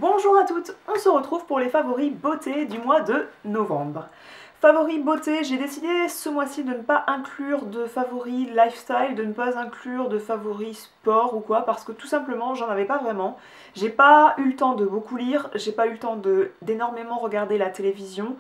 Bonjour à toutes, on se retrouve pour les favoris beauté du mois de novembre. Favoris beauté, j'ai décidé ce mois-ci de ne pas inclure de favoris lifestyle, de ne pas inclure de favoris sport ou quoi, parce que tout simplement j'en avais pas vraiment. J'ai pas eu le temps de beaucoup lire, j'ai pas eu le temps d'énormément regarder la télévision.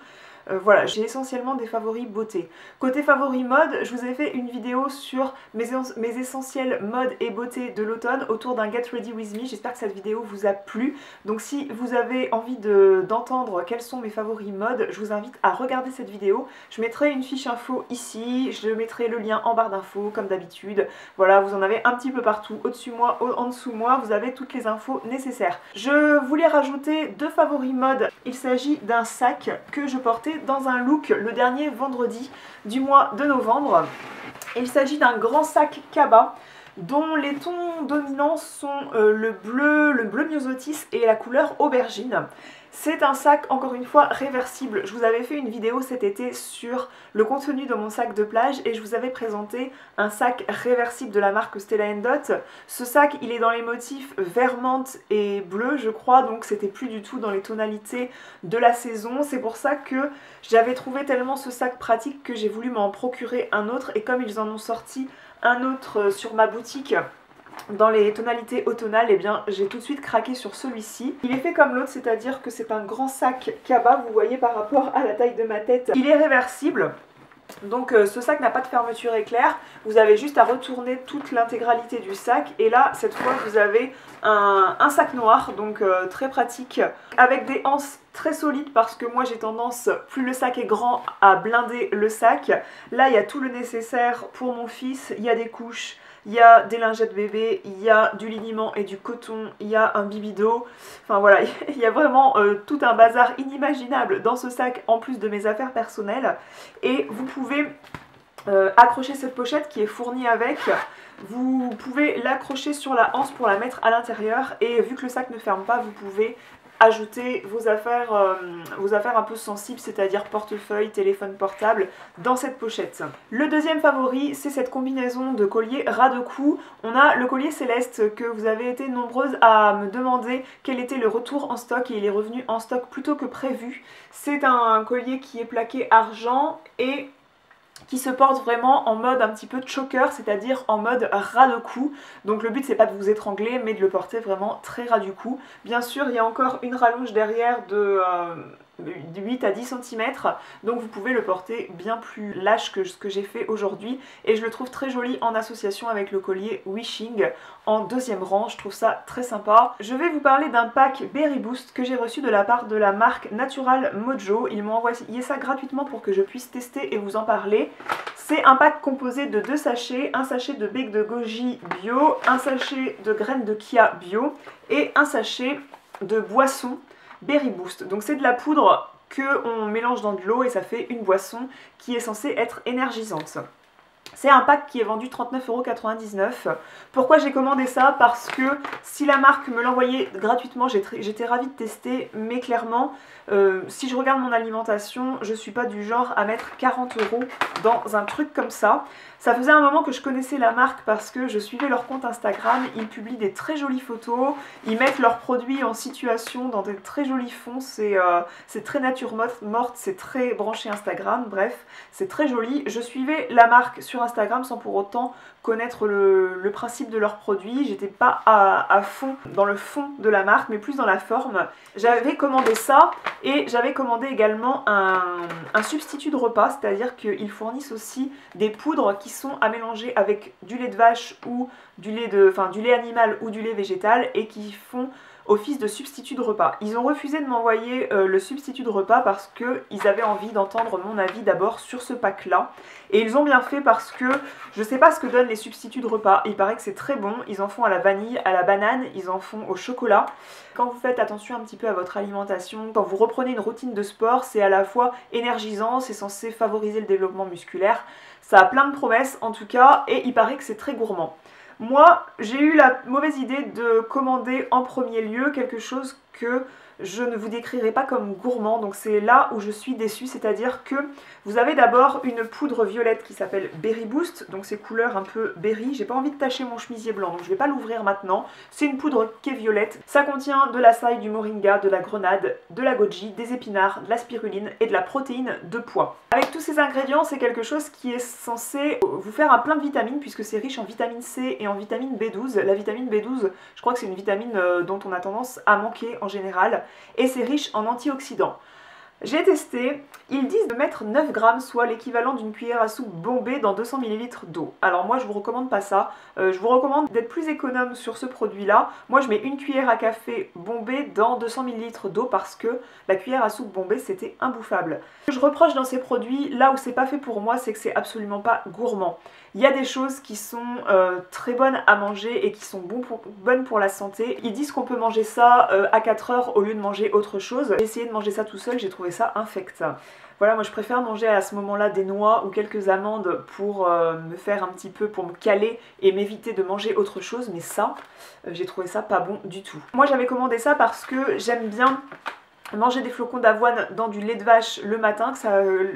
Voilà, j'ai essentiellement des favoris beauté. Côté favoris mode, je vous ai fait une vidéo sur mes essentiels mode et beauté de l'automne autour d'un Get Ready With Me. J'espère que cette vidéo vous a plu. Donc si vous avez envie d'entendre quels sont mes favoris mode, je vous invite à regarder cette vidéo. Je mettrai une fiche info ici, je mettrai le lien en barre d'infos comme d'habitude. Voilà, vous en avez un petit peu partout, au-dessus moi, en dessous moi, vous avez toutes les infos nécessaires. Je voulais rajouter deux favoris mode. Il s'agit d'un sac que je portais dans un look le dernier vendredi du mois de novembre. Il s'agit d'un grand sac Kaba dont les tons dominants sont le bleu myosotis et la couleur aubergine. C'est un sac, encore une fois, réversible. Je vous avais fait une vidéo cet été sur le contenu de mon sac de plage et je vous avais présenté un sac réversible de la marque Stella & Dot. Ce sac, il est dans les motifs vert menthe et bleu, je crois, donc c'était plus du tout dans les tonalités de la saison. C'est pour ça que j'avais trouvé tellement ce sac pratique que j'ai voulu m'en procurer un autre, et comme ils en ont sorti un autre sur ma boutique dans les tonalités automnales, et bien j'ai tout de suite craqué sur celui-ci. Il est fait comme l'autre, c'est-à-dire que c'est un grand sac Kaba, vous voyez par rapport à la taille de ma tête. Il est réversible. Donc ce sac n'a pas de fermeture éclair, vous avez juste à retourner toute l'intégralité du sac, et là cette fois vous avez un sac noir, donc très pratique, avec des anses très solides parce que moi j'ai tendance, plus le sac est grand, à blinder le sac. Là il y a tout le nécessaire pour mon fils, il y a des couches, il y a des lingettes bébé, il y a du liniment et du coton, il y a un bibido, enfin voilà, il y a vraiment tout un bazar inimaginable dans ce sac en plus de mes affaires personnelles. Et vous pouvez accrocher cette pochette qui est fournie avec, vous pouvez l'accrocher sur la anse pour la mettre à l'intérieur, et vu que le sac ne ferme pas, vous pouvez ajouter vos affaires un peu sensibles, c'est-à-dire portefeuille, téléphone portable, dans cette pochette. Le deuxième favori, c'est cette combinaison de collier ras de cou. On a le collier céleste que vous avez été nombreuses à me demander quel était le retour en stock, et il est revenu en stock plus tôt que prévu. C'est un collier qui est plaqué argent et qui se porte vraiment en mode un petit peu choker, c'est-à-dire en mode ras de cou. Donc le but c'est pas de vous étrangler, mais de le porter vraiment très ras du cou. Bien sûr, il y a encore une rallonge derrière de 8 à 10 cm, donc vous pouvez le porter bien plus lâche que ce que j'ai fait aujourd'hui, et je le trouve très joli en association avec le collier Wishing en deuxième rang. Je trouve ça très sympa. Je vais vous parler d'un pack Berry Boost que j'ai reçu de la part de la marque Natural Mojo. Ils m'ont envoyé ça gratuitement pour que je puisse tester et vous en parler. C'est un pack composé de 2 sachets, un sachet de bec de goji bio, un sachet de graines de chia bio et un sachet de boisson Berry Boost. Donc c'est de la poudre qu'on mélange dans de l'eau et ça fait une boisson qui est censée être énergisante. C'est un pack qui est vendu 39,99 €. Pourquoi j'ai commandé ça? Parce que si la marque me l'envoyait gratuitement, j'étais ravie de tester, mais clairement, si je regarde mon alimentation, je suis pas du genre à mettre 40 € dans un truc comme ça. Ça faisait un moment que je connaissais la marque parce que je suivais leur compte Instagram, ils publient des très jolies photos, ils mettent leurs produits en situation dans des très jolis fonds, c'est très nature morte, c'est très branché Instagram, bref, c'est très joli. Je suivais la marque sur Instagram sans pour autant connaître le principe de leurs produits, j'étais pas à fond dans le fond de la marque, mais plus dans la forme. J'avais commandé ça, et j'avais commandé également un substitut de repas, c'est-à-dire qu'ils fournissent aussi des poudres qui sont à mélanger avec du lait de vache ou du lait animal ou du lait végétal, et qui font office de substitut de repas. Ils ont refusé de m'envoyer le substitut de repas parce qu'ils avaient envie d'entendre mon avis d'abord sur ce pack là, et ils ont bien fait parce que je sais pas ce que donnent les substituts de repas, il paraît que c'est très bon. Ils en font à la vanille, à la banane, ils en font au chocolat. Quand vous faites attention un petit peu à votre alimentation, quand vous reprenez une routine de sport, c'est à la fois énergisant, c'est censé favoriser le développement musculaire, ça a plein de promesses en tout cas, et il paraît que c'est très gourmand. Moi, j'ai eu la mauvaise idée de commander en premier lieu quelque chose que je ne vous décrirai pas comme gourmand, donc c'est là où je suis déçue, c'est-à-dire que vous avez d'abord une poudre violette qui s'appelle Berry Boost, donc c'est couleur un peu berry, j'ai pas envie de tacher mon chemisier blanc, donc je vais pas l'ouvrir maintenant, c'est une poudre qui est violette, ça contient de l'açaï, du moringa, de la grenade, de la goji, des épinards, de la spiruline et de la protéine de pois. Avec tous ces ingrédients, c'est quelque chose qui est censé vous faire un plein de vitamines, puisque c'est riche en vitamine C et en vitamine B12. La vitamine B12, je crois que c'est une vitamine dont on a tendance à manquer en général, et c'est riche en antioxydants. J'ai testé, ils disent de mettre 9 grammes, soit l'équivalent d'une cuillère à soupe bombée dans 200 ml d'eau. Alors moi je vous recommande pas ça, je vous recommande d'être plus économe sur ce produit là. Moi je mets une cuillère à café bombée dans 200 ml d'eau parce que la cuillère à soupe bombée c'était imbouffable. Ce que je reproche dans ces produits, là où c'est pas fait pour moi, c'est que c'est absolument pas gourmand. Il y a des choses qui sont très bonnes à manger et qui sont bonnes pour la santé. Ils disent qu'on peut manger ça à 4 heures au lieu de manger autre chose. J'ai essayé de manger ça tout seul, j'ai trouvé ça infect. Voilà, moi je préfère manger à ce moment-là des noix ou quelques amandes pour me faire un petit peu, pour me caler et m'éviter de manger autre chose. Mais ça, j'ai trouvé ça pas bon du tout. Moi j'avais commandé ça parce que j'aime bien manger des flocons d'avoine dans du lait de vache le matin, que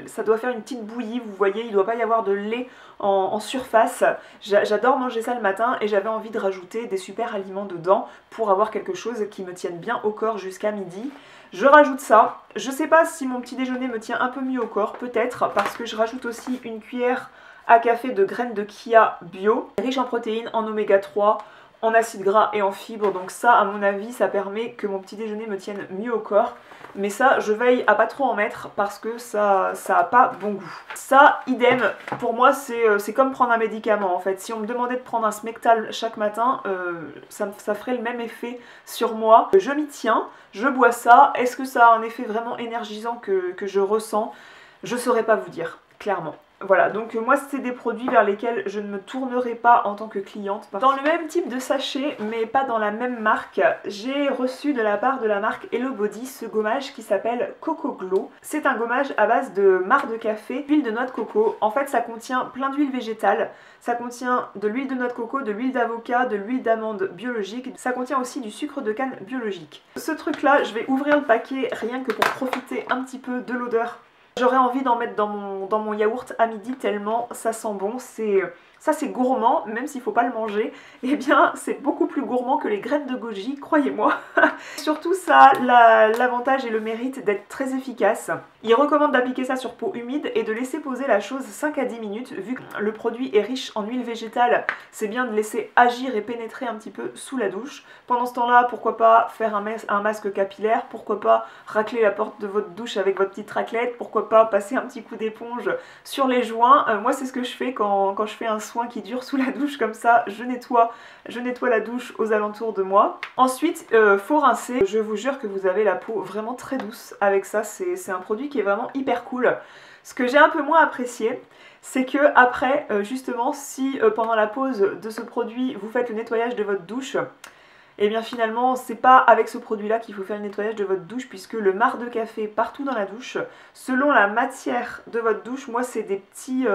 ça doit faire une petite bouillie, vous voyez, il ne doit pas y avoir de lait en surface. J'adore manger ça le matin et j'avais envie de rajouter des super aliments dedans pour avoir quelque chose qui me tienne bien au corps jusqu'à midi. Je rajoute ça, je sais pas si mon petit déjeuner me tient un peu mieux au corps, peut-être, parce que je rajoute aussi une cuillère à café de graines de chia bio, riche en protéines, en oméga 3, en acides gras et en fibres, donc ça à mon avis ça permet que mon petit déjeuner me tienne mieux au corps, mais ça je veille à pas trop en mettre parce que ça a pas bon goût. Ça idem, pour moi c'est comme prendre un médicament en fait. Si on me demandait de prendre un Smectal chaque matin, ça ferait le même effet sur moi. Je m'y tiens, je bois ça, est-ce que ça a un effet vraiment énergisant que je ressens? Je saurais pas vous dire, clairement. Voilà, donc moi c'est des produits vers lesquels je ne me tournerai pas en tant que cliente. Dans le même type de sachet, mais pas dans la même marque, j'ai reçu de la part de la marque Hello Body ce gommage qui s'appelle Coco Glow. C'est un gommage à base de marc de café, d'huile de noix de coco. En fait ça contient plein d'huile végétale, ça contient de l'huile de noix de coco, de l'huile d'avocat, de l'huile d'amande biologique, ça contient aussi du sucre de canne biologique. Ce truc là, je vais ouvrir le paquet rien que pour profiter un petit peu de l'odeur. J'aurais envie d'en mettre dans mon yaourt à midi tellement ça sent bon. Ça c'est gourmand, même s'il ne faut pas le manger. Eh bien c'est beaucoup plus gourmand que les graines de goji, croyez-moi. Surtout ça a l'avantage et le mérite d'être très efficace. Il recommande d'appliquer ça sur peau humide et de laisser poser la chose 5 à 10 minutes. Vu que le produit est riche en huile végétale, c'est bien de laisser agir et pénétrer un petit peu sous la douche. Pendant ce temps-là, pourquoi pas faire un masque capillaire, pourquoi pas racler la porte de votre douche avec votre petite raclette, pourquoi pas passer un petit coup d'éponge sur les joints. Moi c'est ce que je fais quand je fais un soin qui dure sous la douche comme ça, je nettoie la douche aux alentours de moi. Ensuite, faut rincer. Je vous jure que vous avez la peau vraiment très douce avec ça, c'est un produit qui est vraiment hyper cool. Ce que j'ai un peu moins apprécié, c'est que après, justement, si pendant la pause de ce produit, vous faites le nettoyage de votre douche, et bien finalement c'est pas avec ce produit là qu'il faut faire le nettoyage de votre douche, puisque le marc de café partout dans la douche, selon la matière de votre douche, moi c'est des petits,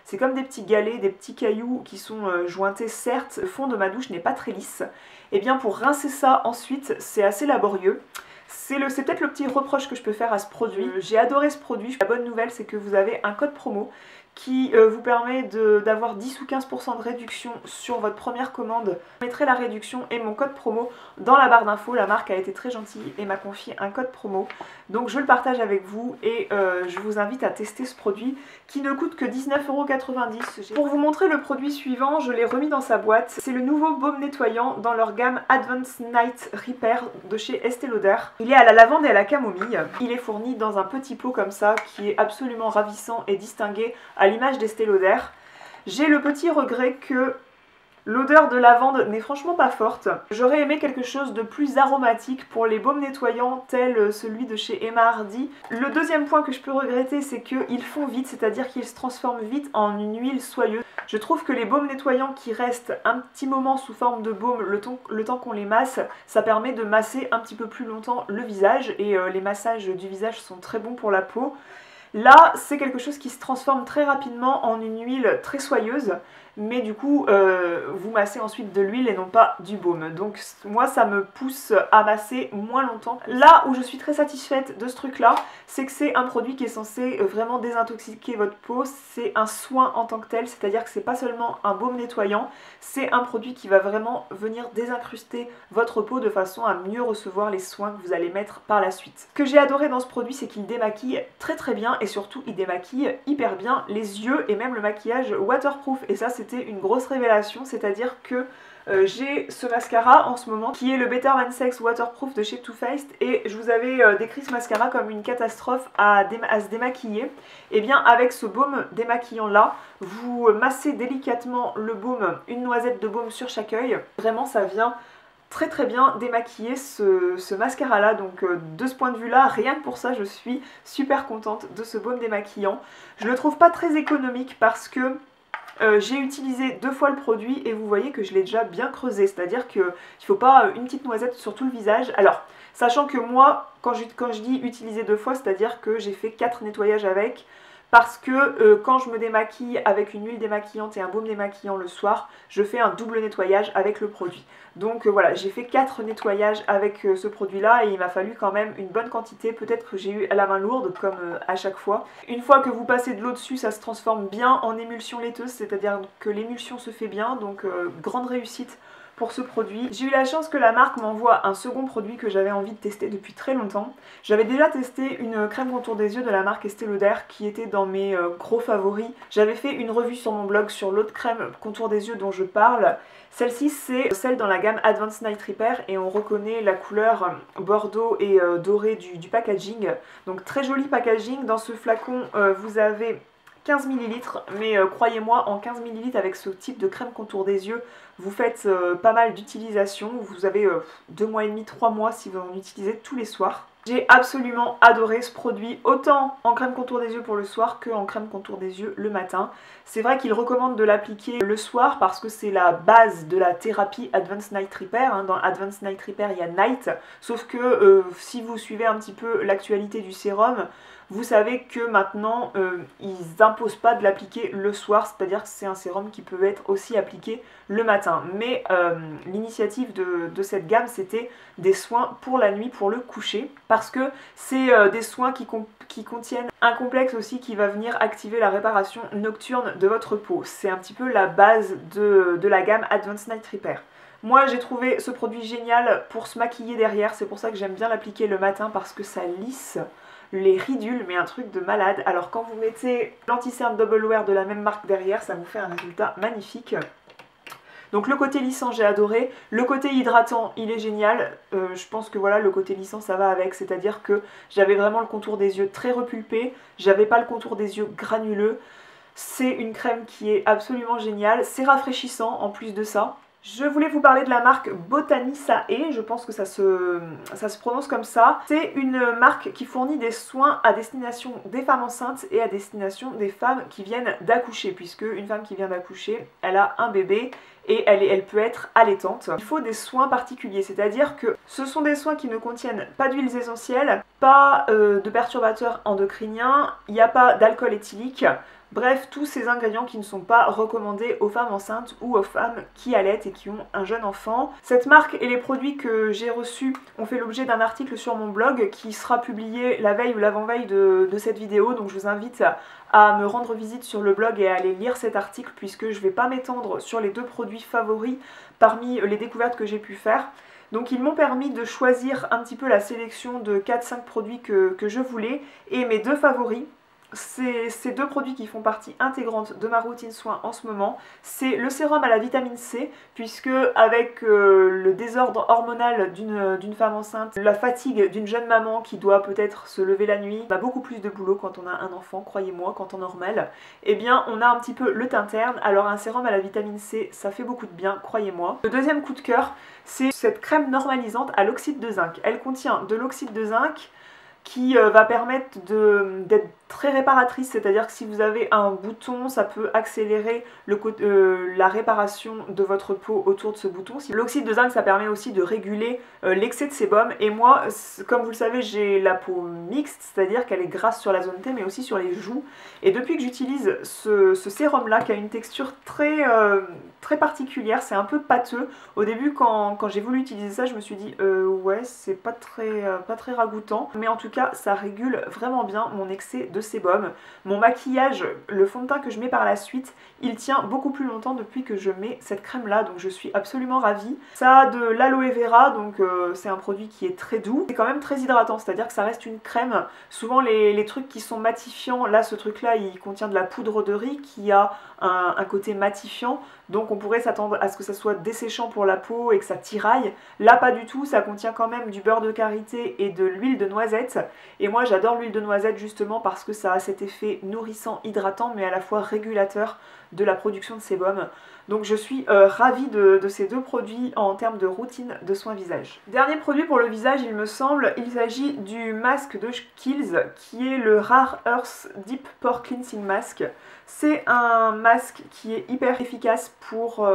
c'est comme des petits galets, des petits cailloux qui sont jointés certes, le fond de ma douche n'est pas très lisse, et bien pour rincer ça ensuite c'est assez laborieux. C'est peut-être le petit reproche que je peux faire à ce produit. J'ai adoré ce produit. La bonne nouvelle c'est que vous avez un code promo qui vous permet d'avoir 10 ou 15% de réduction sur votre première commande. Je mettrai la réduction et mon code promo dans la barre d'infos. La marque a été très gentille et m'a confié un code promo. Donc je le partage avec vous et je vous invite à tester ce produit qui ne coûte que 19,90 €. Pour vous montrer le produit suivant, je l'ai remis dans sa boîte. C'est le nouveau baume nettoyant dans leur gamme Advanced Night Repair de chez Estée Lauder. Il est à la lavande et à la camomille. Il est fourni dans un petit pot comme ça qui est absolument ravissant et distingué à l'image d'Estée Lauder. J'ai le petit regret que l'odeur de lavande n'est franchement pas forte. J'aurais aimé quelque chose de plus aromatique pour les baumes nettoyants tel celui de chez Emma Hardy. Le deuxième point que je peux regretter, c'est qu'ils font vite, c'est-à-dire qu'ils se transforment vite en une huile soyeuse. Je trouve que les baumes nettoyants qui restent un petit moment sous forme de baume le temps qu'on les masse, ça permet de masser un petit peu plus longtemps le visage et les massages du visage sont très bons pour la peau. Là, c'est quelque chose qui se transforme très rapidement en une huile très soyeuse mais du coup vous massez ensuite de l'huile et non pas du baume. Donc moi ça me pousse à masser moins longtemps. Là où je suis très satisfaite de ce truc là, c'est que c'est un produit qui est censé vraiment désintoxiquer votre peau, c'est un soin en tant que tel, c'est-à-dire que c'est pas seulement un baume nettoyant, c'est un produit qui va vraiment venir désincruster votre peau de façon à mieux recevoir les soins que vous allez mettre par la suite. Ce que j'ai adoré dans ce produit, c'est qu'il démaquille très très bien et surtout il démaquille hyper bien les yeux et même le maquillage waterproof, et ça c'était une grosse révélation, c'est-à-dire que j'ai ce mascara en ce moment qui est le Better Than Sex Waterproof de chez Too Faced, et je vous avais décrit ce mascara comme une catastrophe à se démaquiller. Et bien avec ce baume démaquillant là, vous massez délicatement le baume, une noisette de baume sur chaque œil, vraiment ça vient très très bien démaquiller ce mascara là, donc de ce point de vue là, rien que pour ça je suis super contente de ce baume démaquillant. Je le trouve pas très économique parce que j'ai utilisé 2 fois le produit et vous voyez que je l'ai déjà bien creusé, c'est-à-dire qu'il ne faut pas une petite noisette sur tout le visage. Alors, sachant que moi, quand je dis utiliser 2 fois, c'est-à-dire que j'ai fait 4 nettoyages avec, parce que quand je me démaquille avec une huile démaquillante et un baume démaquillant le soir, je fais un double nettoyage avec le produit. Donc voilà, j'ai fait 4 nettoyages avec ce produit là et il m'a fallu quand même une bonne quantité, peut-être que j'ai eu la main lourde comme à chaque fois. Une fois que vous passez de l'eau dessus, ça se transforme bien en émulsion laiteuse, c'est-à-dire que l'émulsion se fait bien, donc grande réussite pour ce produit. J'ai eu la chance que la marque m'envoie un second produit que j'avais envie de tester depuis très longtemps. J'avais déjà testé une crème contour des yeux de la marque Estée Lauder qui était dans mes gros favoris. J'avais fait une revue sur mon blog sur l'autre crème contour des yeux dont je parle. Celle-ci c'est celle dans la gamme Advanced Night Repair et on reconnaît la couleur bordeaux et doré du packaging. Donc très joli packaging. Dans ce flacon vous avez 15 ml, mais croyez-moi, en 15 ml avec ce type de crème contour des yeux, vous faites pas mal d'utilisation. Vous avez 2 mois et demi, 3 mois si vous en utilisez tous les soirs. J'ai absolument adoré ce produit, autant en crème contour des yeux pour le soir que en crème contour des yeux le matin. C'est vrai qu'il recommande de l'appliquer le soir parce que c'est la base de la thérapie Advanced Night Repair. Dans Advanced Night Repair, il y a Night, sauf que si vous suivez un petit peu l'actualité du sérum, vous savez que maintenant, ils n'imposent pas de l'appliquer le soir, c'est-à-dire que c'est un sérum qui peut être aussi appliqué le matin. Mais l'initiative de cette gamme, c'était des soins pour la nuit, pour le coucher, parce que c'est des soins qui contiennent un complexe aussi qui va venir activer la réparation nocturne de votre peau. C'est un petit peu la base de la gamme Advanced Night Repair. Moi j'ai trouvé ce produit génial pour se maquiller derrière, c'est pour ça que j'aime bien l'appliquer le matin parce que ça lisse les ridules, mais un truc de malade. Alors quand vous mettez l'anti-cerne Double Wear de la même marque derrière, ça vous fait un résultat magnifique. Donc le côté lissant j'ai adoré, le côté hydratant il est génial, je pense que voilà le côté lissant ça va avec, c'est-à-dire que j'avais vraiment le contour des yeux très repulpé, j'avais pas le contour des yeux granuleux, c'est une crème qui est absolument géniale, c'est rafraîchissant en plus de ça. Je voulais vous parler de la marque Botanisae, je pense que ça se prononce comme ça. C'est une marque qui fournit des soins à destination des femmes enceintes et à destination des femmes qui viennent d'accoucher, puisque une femme qui vient d'accoucher, elle a un bébé et elle peut être allaitante. Il faut des soins particuliers, c'est-à-dire que ce sont des soins qui ne contiennent pas d'huiles essentielles, pas de perturbateurs endocriniens, il n'y a pas d'alcool éthylique. Bref, tous ces ingrédients qui ne sont pas recommandés aux femmes enceintes ou aux femmes qui allaitent et qui ont un jeune enfant. Cette marque et les produits que j'ai reçus ont fait l'objet d'un article sur mon blog qui sera publié la veille ou l'avant-veille de cette vidéo, donc je vous invite à me rendre visite sur le blog et à aller lire cet article puisque je ne vais pas m'étendre sur les 2 produits favoris parmi les découvertes que j'ai pu faire. Donc ils m'ont permis de choisir un petit peu la sélection de 4-5 produits que je voulais, et mes 2 favoris, c'est ces 2 produits qui font partie intégrante de ma routine soin en ce moment. C'est le sérum à la vitamine C, puisque avec le désordre hormonal d'une femme enceinte, la fatigue d'une jeune maman qui doit peut-être se lever la nuit, on a beaucoup plus de boulot quand on a un enfant, croyez-moi, qu'en temps normal. Eh bien on a un petit peu le teint terne, alors un sérum à la vitamine C, ça fait beaucoup de bien, croyez-moi. Le deuxième coup de cœur, c'est cette crème normalisante à l'oxyde de zinc. Elle contient de l'oxyde de zinc, qui va permettre d'être très réparatrice, c'est-à-dire que si vous avez un bouton, ça peut accélérer la réparation de votre peau autour de ce bouton. L'oxyde de zinc, ça permet aussi de réguler l'excès de sébum, et moi, comme vous le savez, j'ai la peau mixte, c'est-à-dire qu'elle est grasse sur la zone T mais aussi sur les joues, et depuis que j'utilise ce sérum là qui a une texture très particulière, c'est un peu pâteux. Au début quand j'ai voulu utiliser ça, je me suis dit ouais, c'est pas très ragoûtant, mais en tout cas ça régule vraiment bien mon excès de sébum. Mon maquillage, le fond de teint que je mets par la suite, il tient beaucoup plus longtemps depuis que je mets cette crème là, donc je suis absolument ravie. Ça a de l'aloe vera, donc c'est un produit qui est très doux, c'est quand même très hydratant, c'est à dire que ça reste une crème. Souvent les trucs qui sont matifiants, là ce truc là il contient de la poudre de riz qui a un côté matifiant, donc on pourrait s'attendre à ce que ça soit desséchant pour la peau et que ça tiraille. Là pas du tout, ça contient quand même du beurre de karité et de l'huile de noisette, et moi j'adore l'huile de noisette justement parce que ça a cet effet nourrissant, hydratant, mais à la fois régulateur de la production de sébum. Donc je suis ravie de ces deux produits en termes de routine de soins visage. Dernier produit pour le visage, il me semble, il s'agit du masque de Kiehl's qui est le Rare Earth Deep Pore Cleansing Mask. C'est un masque qui est hyper efficace pour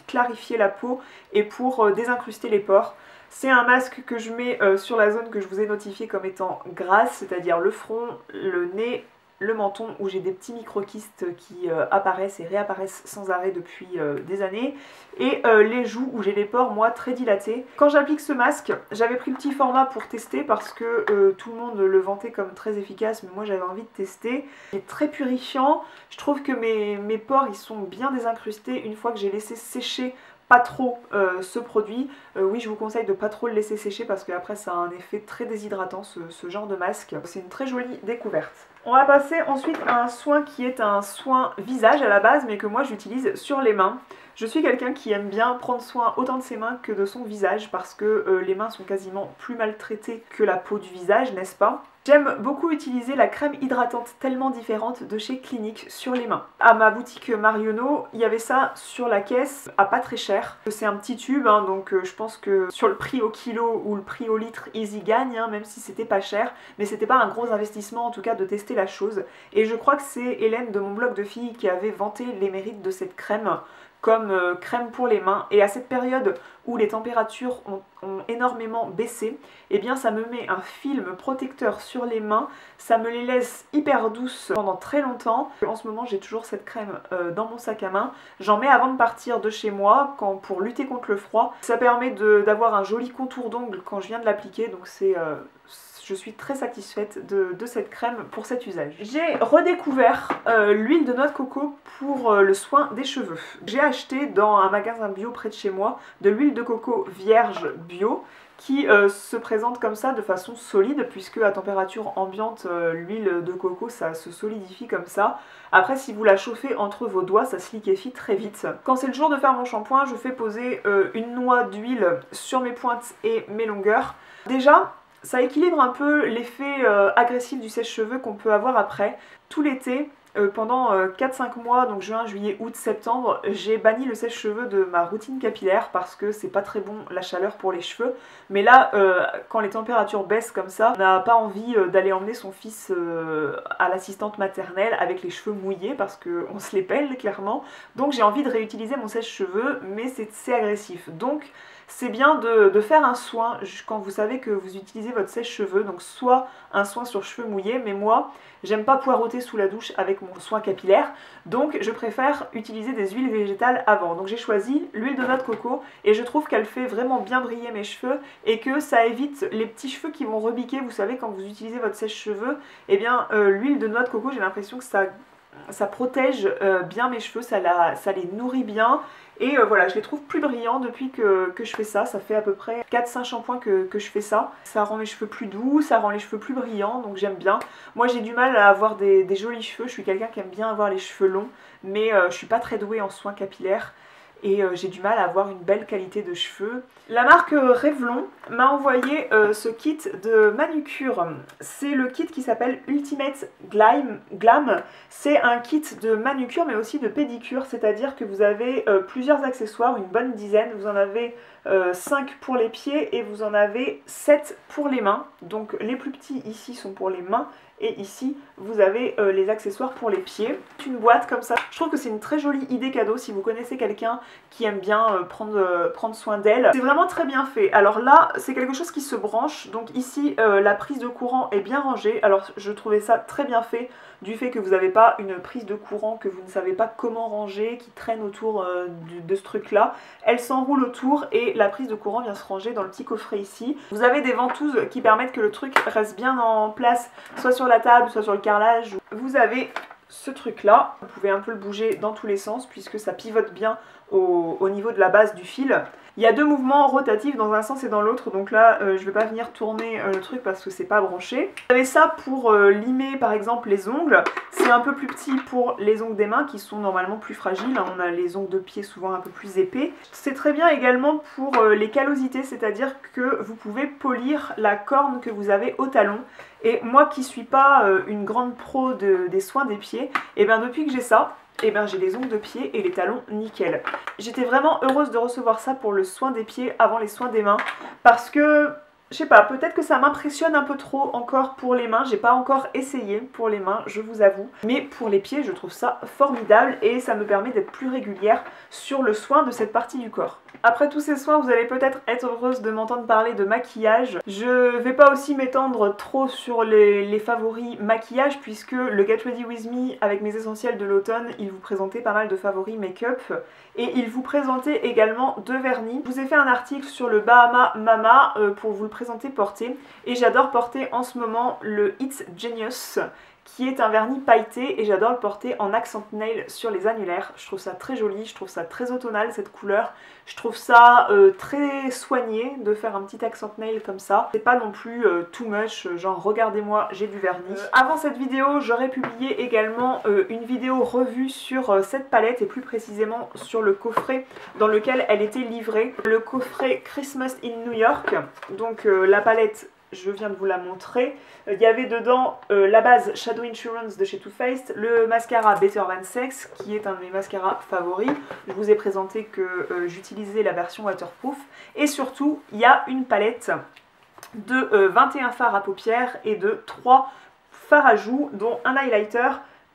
clarifier la peau et pour désincruster les pores. C'est un masque que je mets sur la zone que je vous ai notifiée comme étant grasse, c'est-à-dire le front, le nez, le menton, où j'ai des petits micro-kystes qui apparaissent et réapparaissent sans arrêt depuis des années, et les joues où j'ai les pores moi très dilatés. Quand j'applique ce masque, j'avais pris le petit format pour tester parce que tout le monde le vantait comme très efficace, mais moi j'avais envie de tester. Il est très purifiant, je trouve que mes pores ils sont bien désincrustés une fois que j'ai laissé sécher pas trop ce produit. Oui, je vous conseille de pas trop le laisser sécher parce qu'après ça a un effet très déshydratant ce genre de masque. C'est une très jolie découverte. On va passer ensuite à un soin qui est un soin visage à la base, mais que moi j'utilise sur les mains. Je suis quelqu'un qui aime bien prendre soin autant de ses mains que de son visage parce que les mains sont quasiment plus maltraitées que la peau du visage, n'est-ce pas? J'aime beaucoup utiliser la crème hydratante tellement différente de chez Clinique sur les mains. À ma boutique Marionneau, il y avait ça sur la caisse à pas très cher. C'est un petit tube, hein, donc je pense que sur le prix au kilo ou le prix au litre, ils y gagnent, hein, même si c'était pas cher. Mais c'était pas un gros investissement en tout cas de tester la chose. Et je crois que c'est Hélène de mon blog de filles qui avait vanté les mérites de cette crème comme crème pour les mains, et à cette période où les températures ont énormément baissé, eh bien ça me met un film protecteur sur les mains, ça me les laisse hyper douces pendant très longtemps. En ce moment j'ai toujours cette crème dans mon sac à main, j'en mets avant de partir de chez moi pour lutter contre le froid. Ça permet d'avoir un joli contour d'ongle quand je viens de l'appliquer, donc je suis très satisfaite de cette crème pour cet usage. J'ai redécouvert l'huile de noix de coco pour le soin des cheveux. J'ai acheté dans un magasin bio près de chez moi de l'huile de coco vierge bio qui se présente comme ça de façon solide, puisque à température ambiante l'huile de coco ça se solidifie comme ça. Après si vous la chauffez entre vos doigts ça se liquéfie très vite. Quand c'est le jour de faire mon shampoing, je fais poser une noix d'huile sur mes pointes et mes longueurs. Déjà ça équilibre un peu l'effet agressif du sèche-cheveux qu'on peut avoir après. Tout l'été, pendant 4-5 mois, donc juin, juillet, août, septembre, j'ai banni le sèche-cheveux de ma routine capillaire parce que c'est pas très bon la chaleur pour les cheveux. Mais là, quand les températures baissent comme ça, on n'a pas envie d'aller emmener son fils à l'assistante maternelle avec les cheveux mouillés parce qu'on se les pèle clairement. Donc j'ai envie de réutiliser mon sèche-cheveux, mais c'est agressif. Donc c'est bien de faire un soin quand vous savez que vous utilisez votre sèche-cheveux, donc soit un soin sur cheveux mouillés, mais moi j'aime pas poireauter sous la douche avec mon soin capillaire, donc je préfère utiliser des huiles végétales avant. Donc j'ai choisi l'huile de noix de coco et je trouve qu'elle fait vraiment bien briller mes cheveux et que ça évite les petits cheveux qui vont rebiquer. Vous savez, quand vous utilisez votre sèche-cheveux, eh bien l'huile de noix de coco, j'ai l'impression que ça protège bien mes cheveux, ça les nourrit bien. Et voilà, je les trouve plus brillants depuis que je fais ça. Ça fait à peu près 4-5 shampoings que je fais ça. Ça rend mes cheveux plus doux, ça rend les cheveux plus brillants, donc j'aime bien. Moi j'ai du mal à avoir des jolis cheveux, je suis quelqu'un qui aime bien avoir les cheveux longs, mais je suis pas très douée en soins capillaires. et j'ai du mal à avoir une belle qualité de cheveux. La marque Revlon m'a envoyé ce kit de manucure. C'est le kit qui s'appelle Ultimate Glam. C'est un kit de manucure mais aussi de pédicure, c'est-à-dire que vous avez plusieurs accessoires, une bonne dizaine. Vous en avez 5 pour les pieds et vous en avez 7 pour les mains. Donc les plus petits ici sont pour les mains et ici vous avez les accessoires pour les pieds. Une boîte comme ça, je trouve que c'est une très jolie idée cadeau si vous connaissez quelqu'un qui aime bien prendre soin d'elle. C'est vraiment très bien fait. Alors là c'est quelque chose qui se branche, donc ici la prise de courant est bien rangée. Alors je trouvais ça très bien fait du fait que vous n'avez pas une prise de courant que vous ne savez pas comment ranger, qui traîne autour de ce truc là. Elle s'enroule autour et la prise de courant vient se ranger dans le petit coffret ici. Vous avez des ventouses qui permettent que le truc reste bien en place, soit sur la table, soit sur le carrelage. Vous avez ce truc là, vous pouvez un peu le bouger dans tous les sens puisque ça pivote bien au niveau de la base du fil. Il y a 2 mouvements rotatifs dans un sens et dans l'autre, donc là je vais pas venir tourner le truc parce que c'est pas branché. Vous avez ça pour limer par exemple les ongles. C'est un peu plus petit pour les ongles des mains qui sont normalement plus fragiles, hein. On a les ongles de pied souvent un peu plus épais. C'est très bien également pour les callosités, c'est-à-dire que vous pouvez polir la corne que vous avez au talon. Et moi qui suis pas une grande pro des soins des pieds, et bien depuis que j'ai ça, et bien j'ai les ongles de pied et les talons nickel. J'étais vraiment heureuse de recevoir ça pour le soin des pieds avant les soins des mains parce que, je sais pas, peut-être que ça m'impressionne un peu trop encore pour les mains. J'ai pas encore essayé pour les mains, je vous avoue. Mais pour les pieds, je trouve ça formidable et ça me permet d'être plus régulière sur le soin de cette partie du corps. Après tous ces soins, vous allez peut-être être heureuse de m'entendre parler de maquillage. Je vais pas aussi m'étendre trop sur les favoris maquillage puisque le Get Ready With Me avec mes essentiels de l'automne, il vous présentait pas mal de favoris make-up et il vous présentait également 2 vernis. Je vous ai fait un article sur le Bahama Mama pour vous le présenter porté et j'adore porter en ce moment le It's Genius qui est un vernis pailleté et j'adore le porter en accent nail sur les annulaires. Je trouve ça très joli, je trouve ça très automnal cette couleur. Je trouve ça très soigné de faire un petit accent nail comme ça. C'est pas non plus too much, genre regardez-moi j'ai du vernis. Avant cette vidéo j'aurais publié également une vidéo revue sur cette palette et plus précisément sur le coffret dans lequel elle était livrée. Le coffret Christmas in New York, donc la palette je viens de vous la montrer. Il y avait dedans la base Shadow Insurance de chez Too Faced, le mascara Better Than Sex qui est un de mes mascaras favoris. Je vous ai présenté que j'utilisais la version waterproof. Et surtout, il y a une palette de 21 fards à paupières et de 3 fards à joues, dont un highlighter,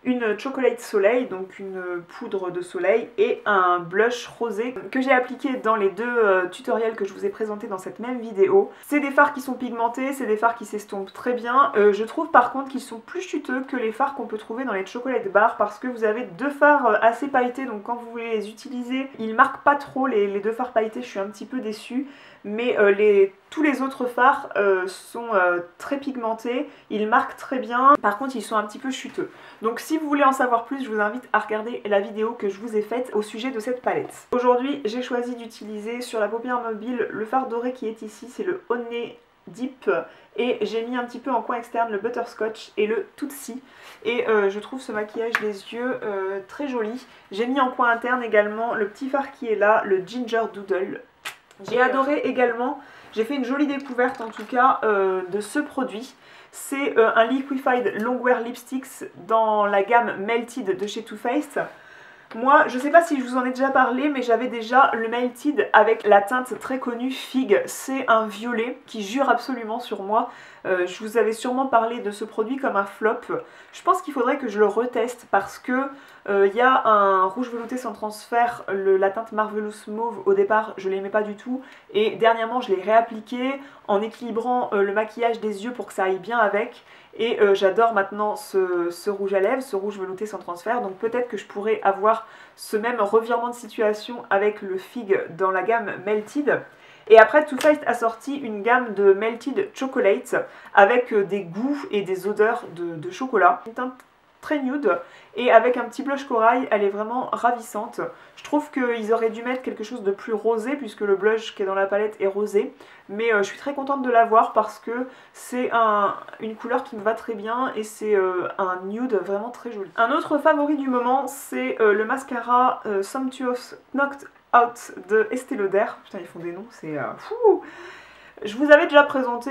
une chocolate soleil, donc une poudre de soleil, et un blush rosé que j'ai appliqué dans les 2 tutoriels que je vous ai présentés dans cette même vidéo. C'est des fards qui sont pigmentés, c'est des fards qui s'estompent très bien. Je trouve par contre qu'ils sont plus chuteux que les fards qu'on peut trouver dans les chocolate bars parce que vous avez 2 fards assez pailletés, donc quand vous voulez les utiliser, ils marquent pas trop les 2 fards pailletés, je suis un petit peu déçue. Mais tous les autres fards sont très pigmentés, ils marquent très bien, par contre ils sont un petit peu chuteux. Donc si vous voulez en savoir plus, je vous invite à regarder la vidéo que je vous ai faite au sujet de cette palette. Aujourd'hui j'ai choisi d'utiliser sur la paupière mobile le fard doré qui est ici, c'est le Honey Deep, et j'ai mis un petit peu en coin externe le Butterscotch et le Tootsie, et je trouve ce maquillage des yeux très joli. J'ai mis en coin interne également le petit fard qui est là, le Ginger Doodle. J'ai adoré également, j'ai fait une jolie découverte en tout cas de ce produit. C'est un Liquefied Longwear Lipsticks dans la gamme Melted de chez Too Faced. Moi, je sais pas si je vous en ai déjà parlé, mais j'avais déjà le Melted avec la teinte très connue Figue. C'est un violet qui jure absolument sur moi. Je vous avais sûrement parlé de ce produit comme un flop. Je pense qu'il faudrait que je le reteste parce que il y a un rouge velouté sans transfert, la teinte Marvelous Mauve. Au départ, je l'aimais pas du tout. Et dernièrement, je l'ai réappliqué en équilibrant le maquillage des yeux pour que ça aille bien avec. Et j'adore maintenant ce rouge à lèvres, ce rouge velouté sans transfert. Donc peut-être que je pourrais avoir ce même revirement de situation avec le Figue dans la gamme Melted. Et après, Too Faced a sorti une gamme de Melted Chocolate avec des goûts et des odeurs de chocolat. Une teinte très nude et avec un petit blush corail, elle est vraiment ravissante. Je trouve qu'ils auraient dû mettre quelque chose de plus rosé puisque le blush qui est dans la palette est rosé. Mais je suis très contente de l'avoir parce que c'est une couleur qui me va très bien et c'est un nude vraiment très joli. Un autre favori du moment, c'est le mascara Sumptuous Knocked Out de Estée Lauder. Putain, ils font des noms, c'est fou. Je vous avais déjà présenté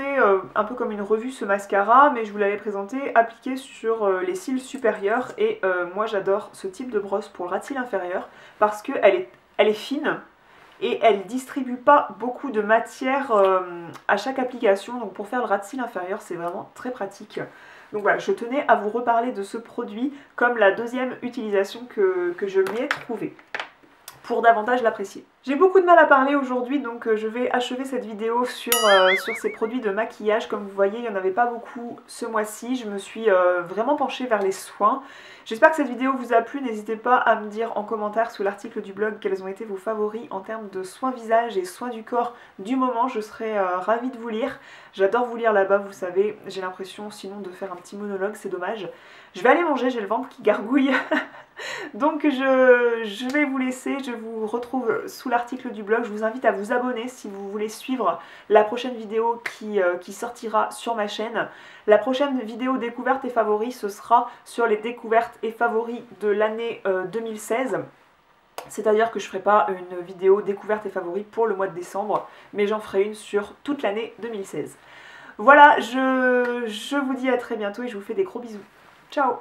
un peu comme une revue ce mascara, mais je vous l'avais présenté appliqué sur les cils supérieurs. Et moi j'adore ce type de brosse pour le ras de cils inférieur parce qu'elle est fine et elle distribue pas beaucoup de matière à chaque application. Donc pour faire le ras de cils inférieur, c'est vraiment très pratique. Donc voilà, je tenais à vous reparler de ce produit comme la deuxième utilisation que je lui ai trouvée, pour davantage l'apprécier. J'ai beaucoup de mal à parler aujourd'hui, donc je vais achever cette vidéo sur ces produits de maquillage. Comme vous voyez, il n'y en avait pas beaucoup ce mois-ci. Je me suis vraiment penchée vers les soins. J'espère que cette vidéo vous a plu. N'hésitez pas à me dire en commentaire sous l'article du blog quels ont été vos favoris en termes de soins visage et soins du corps du moment. Je serais ravie de vous lire. J'adore vous lire là-bas, vous savez. J'ai l'impression sinon de faire un petit monologue, c'est dommage. Je vais aller manger, j'ai le ventre qui gargouille. Donc je vais vous laisser, je vous retrouve sous l'article du blog. Je vous invite à vous abonner si vous voulez suivre la prochaine vidéo qui sortira sur ma chaîne. La prochaine vidéo découverte et favoris, ce sera sur les découvertes et favoris de l'année 2016. C'est-à-dire que je ne ferai pas une vidéo découverte et favoris pour le mois de décembre, mais j'en ferai une sur toute l'année 2016. Voilà, je vous dis à très bientôt et je vous fais des gros bisous. Ciao!